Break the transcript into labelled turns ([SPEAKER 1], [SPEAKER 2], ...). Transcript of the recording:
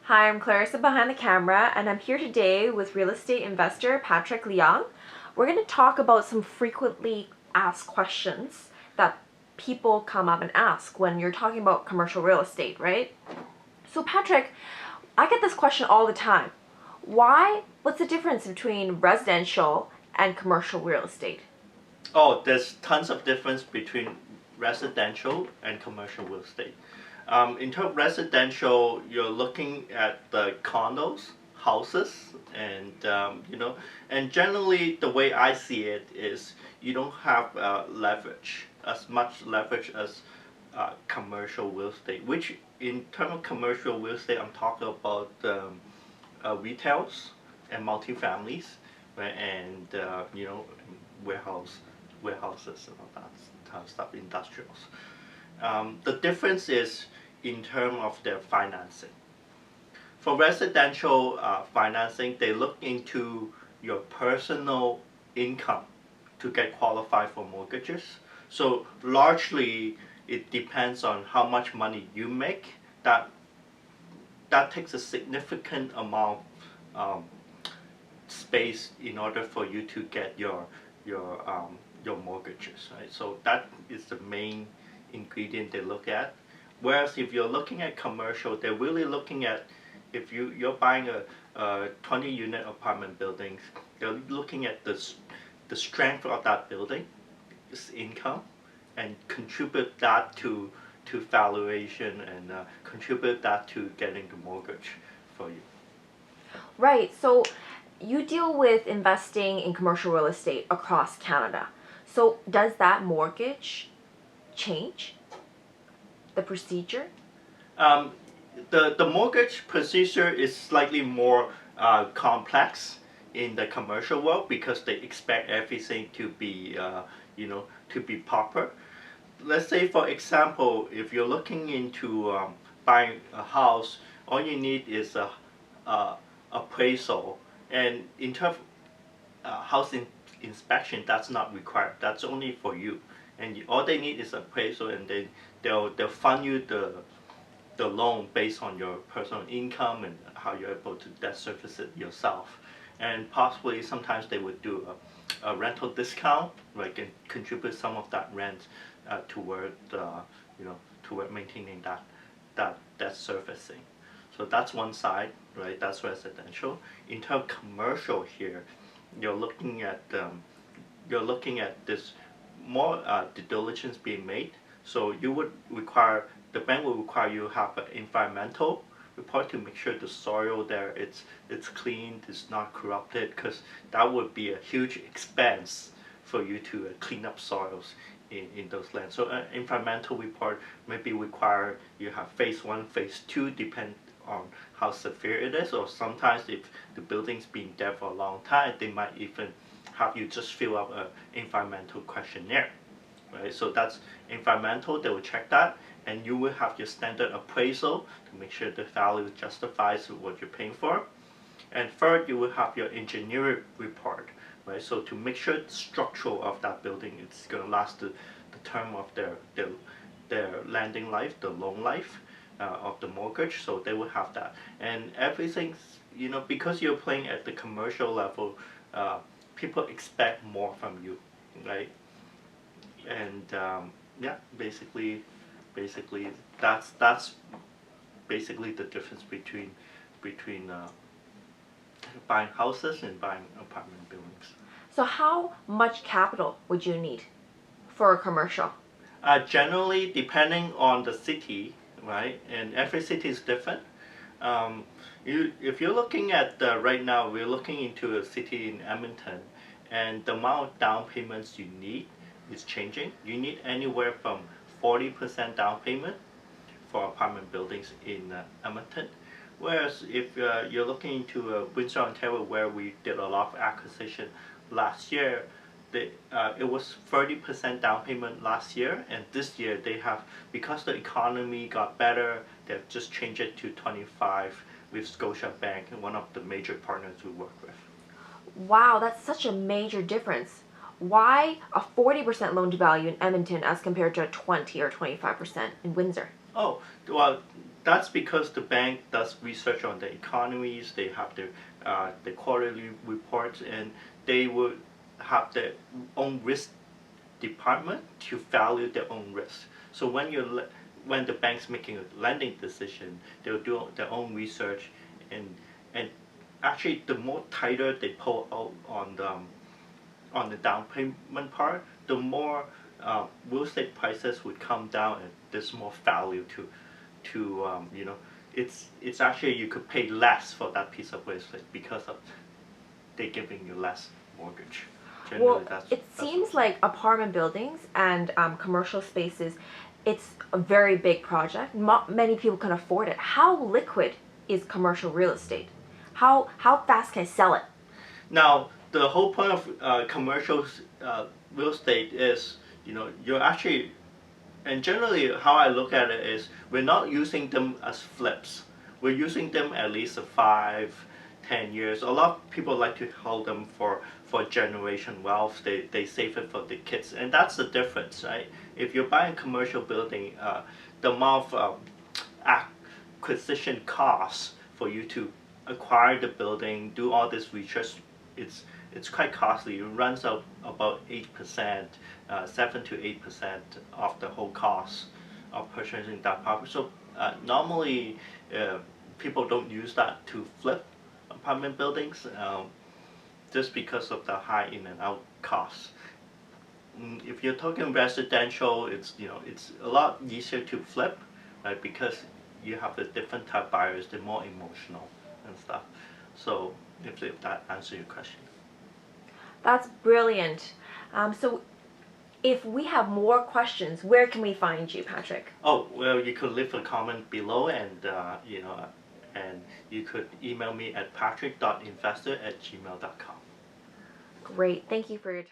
[SPEAKER 1] Hi, I'm Clarissa behind the camera, and I'm here today with real estate investor Patrick Leung. We're going to talk about some frequently asked questions that people come up and ask when you're talking about commercial real estate, right? So, Patrick, I get this question all the time. What's the difference between residential and commercial real estate?
[SPEAKER 2] Oh, there's tons of difference between residential and commercial real estate. In terms of residential, you're looking at the condos, houses, and generally the way I see it is you don't have leverage, as much leverage as commercial real estate. Which in terms of commercial real estate, I'm talking about retails and multifamilies, right, and warehouse warehouses and all that kind of stuff, industrials. The difference is in terms of their financing. For residential financing, they look into your personal income to get qualified for mortgages. So largely, it depends on how much money you make. That takes a significant amount space in order for you to get your mortgages, right? So that is the main ingredient they look at. Whereas if you're looking at commercial, they're really looking at if you're buying a 20 unit apartment buildings, they're looking at the strength of that building, its income, and contribute that to valuation and contribute that to getting the mortgage for you.
[SPEAKER 1] Right, so you deal with investing in commercial real estate across Canada. So does that mortgage change the procedure?
[SPEAKER 2] Um, the mortgage procedure is slightly more complex in the commercial world because they expect everything to be to be proper. Let's say for example, if you're looking into buying a house, all you need is a appraisal, and in terms housing inspection, that's not required. That's only for you, and all they need is appraisal, and then they'll fund you the loan based on your personal income and how you're able to debt service it yourself. And possibly sometimes they would do a rental discount, right, and contribute some of that rent toward toward maintaining that debt servicing. So that's one side, right? That's residential. In terms of commercial here, you're looking at this more due diligence being made. So you would require the bank will require you to have an environmental report to make sure the soil there it's clean, it's not corrupted, because that would be a huge expense for you to clean up soils in those lands. So an environmental report maybe require you have phase one, phase two, depend on how severe it is, or sometimes if the building's been there for a long time, they might even have you just fill out an environmental questionnaire, right? So that's environmental, they will check that, and you will have your standard appraisal to make sure the value justifies what you're paying for. And third, you will have your engineering report, right? So to make sure the structural of that building is going to last the term of their lending life, the loan life of the mortgage. So they will have that, and everything's because you're playing at the commercial level, people expect more from you, right? And yeah, basically that's basically the difference between buying houses and buying apartment buildings.
[SPEAKER 1] So how much capital would you need for a commercial?
[SPEAKER 2] Generally, depending on the city, right, and every city is different. Um, if you're looking at right now, we're looking into a city in Edmonton, and the amount of down payments you need is changing. You need anywhere from 40% down payment for apartment buildings in Edmonton. Whereas if you're looking into Windsor, Ontario, where we did a lot of acquisition last year, it was 30% down payment last year, and this year they have, because the economy got better, they've just changed it to 25 with Scotiabank, one of the major partners we work with.
[SPEAKER 1] Wow, that's such a major difference. Why a 40% loan to value in Edmonton as compared to a 20 or 25% in Windsor?
[SPEAKER 2] Oh, well, That's because the bank does research on the economies. They have the quarterly reports, and they would have their own risk department to value their own risk. So when the bank's making a lending decision, they'll do their own research, and actually the more tighter they pull out on the down payment part, the more real estate prices would come down, and there's more value to it's actually you could pay less for that piece of real estate because of they giving you less mortgage.
[SPEAKER 1] Well,
[SPEAKER 2] Generally,
[SPEAKER 1] it seems like apartment buildings and commercial spaces, it's a very big project. Not many people can afford it. How liquid is commercial real estate? How fast can I sell it?
[SPEAKER 2] Now, the whole point of commercial real estate is, you're actually, and generally how I look at it is, we're not using them as flips. We're using them at least 5, 10 years. A lot of people like to hold them for generation wealth. They save it for the kids, and that's the difference, right? If you're buying a commercial building, the amount of acquisition costs for you to acquire the building, do all this research, it's quite costly. It runs up about 8%, 7 to 8% of the whole cost of purchasing that property. So normally, people don't use that to flip apartment buildings, just because of the high in and out costs. If you're talking residential, it's a lot easier to flip, right? Because you have the different type buyers, they're more emotional and stuff. So if that answers your question.
[SPEAKER 1] That's brilliant. So if we have more questions, where can we find you, Patrick?
[SPEAKER 2] Oh, well, you could leave a comment below, and and you could email me at patrick.investor@gmail.com.
[SPEAKER 1] Great. Thank you for your time.